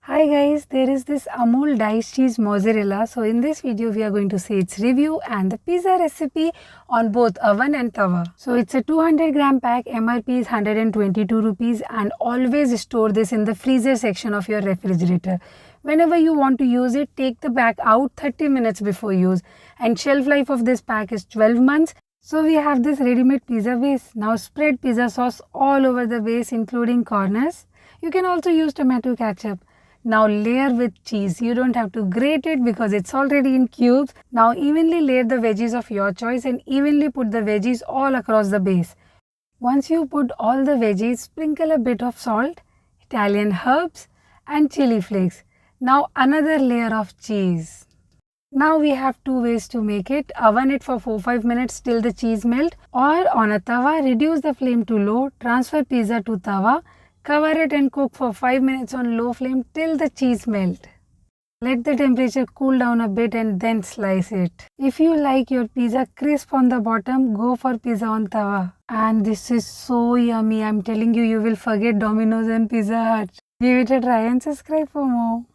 Hi guys, there is this Amul diced cheese mozzarella. So in this video we are going to see its review and the pizza recipe on both oven and tawa. So it's a 200 gram pack, MRP is 122 rupees, and always store this in the freezer section of your refrigerator. Whenever you want to use it, take the pack out 30 minutes before use, and shelf life of this pack is 12 months. So we have this ready-made pizza base. Now spread pizza sauce all over the base including corners. You can also use tomato ketchup. Now layer with cheese. You don't have to grate it because it's already in cubes. Now evenly layer the veggies of your choice and evenly put the veggies all across the base. Once you put all the veggies, sprinkle a bit of salt, Italian herbs and chili flakes. Now another layer of cheese. Now we have two ways to make it. Oven it for 4-5 minutes till the cheese melt, or on a tawa, reduce the flame to low, transfer pizza to tawa, cover it and cook for 5 minutes on low flame till the cheese melt. Let the temperature cool down a bit and then slice it. If you like your pizza crisp on the bottom, go for pizza on tawa. And this is so yummy. I'm telling you, you will forget Domino's and Pizza Hut. Give it a try and subscribe for more.